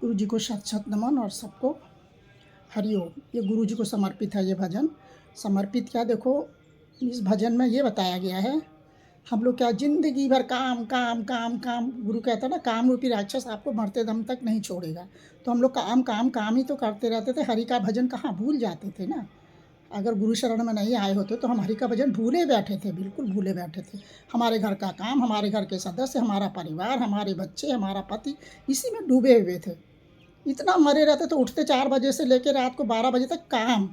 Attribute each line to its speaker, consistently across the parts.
Speaker 1: गुरु जी को शत शत नमन और सबको हरिओम। ये गुरु जी को समर्पित है ये भजन। समर्पित क्या, देखो इस भजन में ये बताया गया है, हम लोग क्या ज़िंदगी भर काम काम काम काम, गुरु कहता है ना, काम रूपी राक्षस आपको मरते दम तक नहीं छोड़ेगा। तो हम लोग काम काम काम ही तो करते रहते थे, हरि का भजन कहाँ भूल जाते थे ना। अगर गुरु शरण में नहीं आए होते तो हम हरि का भजन भूले बैठे थे, बिल्कुल भूले बैठे थे। हमारे घर का काम, हमारे घर के सदस्य, हमारा परिवार, हमारे बच्चे, हमारा पति, इसी में डूबे हुए थे। इतना मरे रहते तो उठते 4 बजे से लेकर रात को 12 बजे तक काम।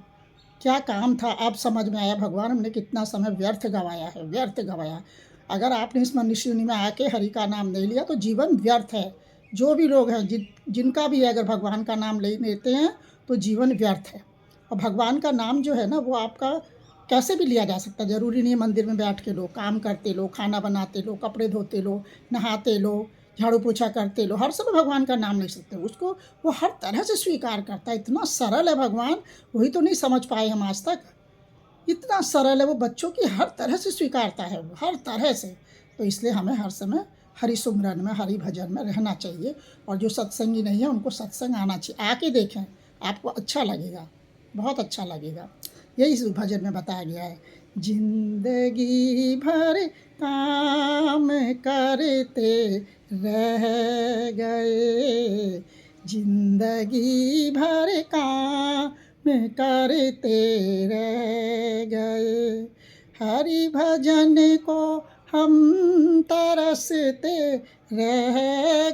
Speaker 1: क्या काम था, अब समझ में आया भगवान हमने कितना समय व्यर्थ गँवाया है, व्यर्थ गँवाया। अगर आपने इस मनुष्य योनि में आके हरि का नाम नहीं लिया तो जीवन व्यर्थ है। जो भी लोग हैं जिनका भी अगर भगवान का नाम ले लेते हैं तो जीवन व्यर्थ है। और भगवान का नाम जो है ना वो आपका कैसे भी लिया जा सकता है, ज़रूरी नहीं है मंदिर में बैठ के लो, काम करते लो, खाना बनाते लो, कपड़े धोते लो, नहाते लो, झाड़ू पोछा करते लो, हर समय भगवान का नाम ले सकते हो। उसको वो हर तरह से स्वीकार करता है, इतना सरल है भगवान, वही तो नहीं समझ पाए हम आज तक। इतना सरल है वो, बच्चों की हर तरह से स्वीकारता है वो, हर तरह से। तो इसलिए हमें हर समय हरि सुमरन में, हरि भजन में रहना चाहिए। और जो सत्संगी नहीं है उनको सत्संग आना चाहिए, आके देखें, आपको अच्छा लगेगा, बहुत अच्छा लगेगा। यही इस भजन में बताया गया है। जिंदगी भर काम करते रह गए, जिंदगी भर काम करते रह गए, हरि भजन को हम तरसते रह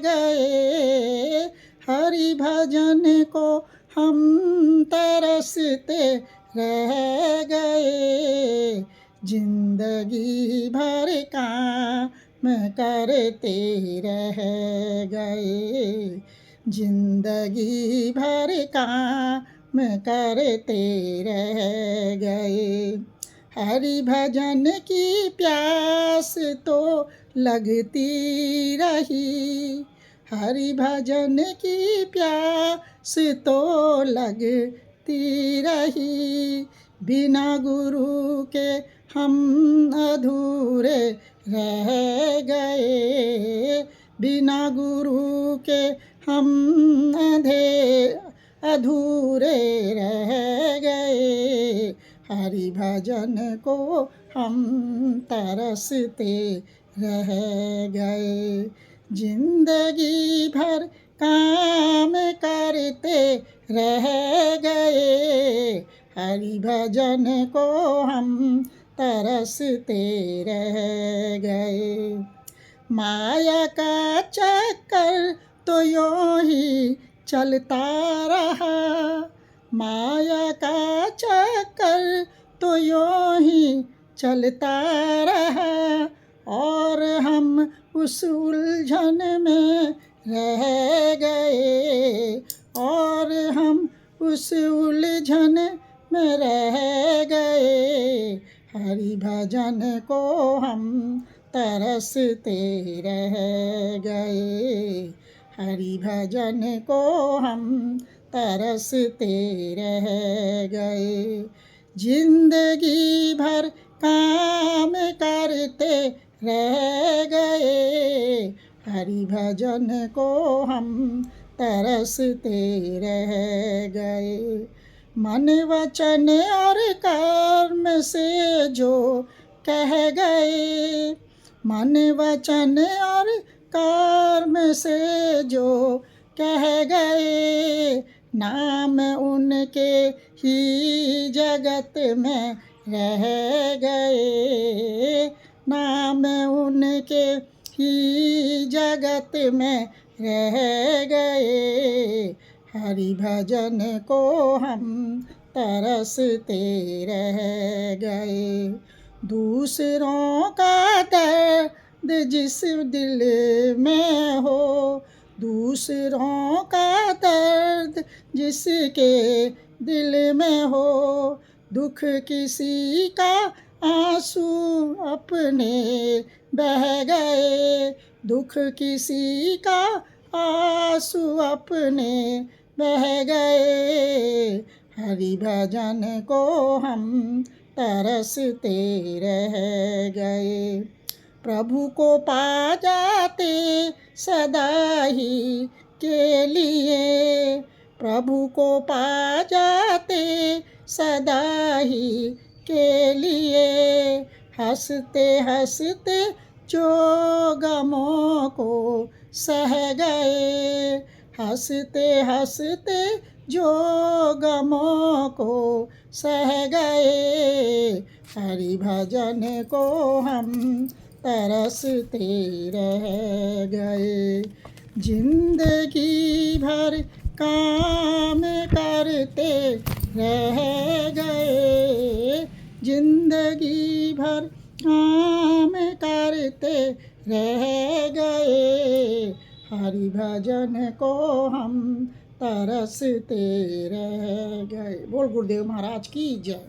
Speaker 1: गए, हरि भजन को हम तरसते रह गए, जिंदगी भर काम करते रह गए, जिंदगी भर काम करते रह गए, हरि भजन की प्यास तो लगती रही, हरि भजन की प्यास तो लगती रही, बिना गुरु के हम अधूरे रह गए, बिना गुरु के हम अधूरे रह गए, हरि भजन को हम तरसते रह गए, जिंदगी भर काम करते रह गए, हरि भजन को हम तरसते रह गए, माया का चक्कर तो यूं ही चलता रहा, माया का चक्कर तो यूं ही चलता रहा, और हम उस उलझन में रह गए, और हम उस उलझन में रह गए, हरि भजन को हम तरसते रह गए, हरि भजन को हम तरसते रह गए, जिंदगी भर काम करते रह गए, हरि भजन को हम तरसते रह गए, मन वचन और कर्म से जो कह गए, मन वचन और कर्म से जो कह गए, नाम उनके ही जगत में रह गए, नाम उनके ही जगत में रह गए, हरि भजन को हम तरसते रह गए, दूसरों का दर्द जिस दिल में हो, दूसरों का दर्द जिसके दिल में हो, दुख किसी का आंसू अपने बह गए, दुख किसी का आंसू अपने बह गए, हरि भजन को हम तरसते रह गए, प्रभु को पा जाते सदा ही के लिए, प्रभु को पा जाते सदा ही के लिए। हंसते हंसते जो गमों को सह गए, हंसते हंसते जो गमों को सह गए, हरि भजन को हम तरसते रह गए। जिंदगी भर काम करते रह गए, जिंदगी भर काम करते रह गए, हरि भजन को हम तरसते रह गए। बोल गुरुदेव महाराज की जय।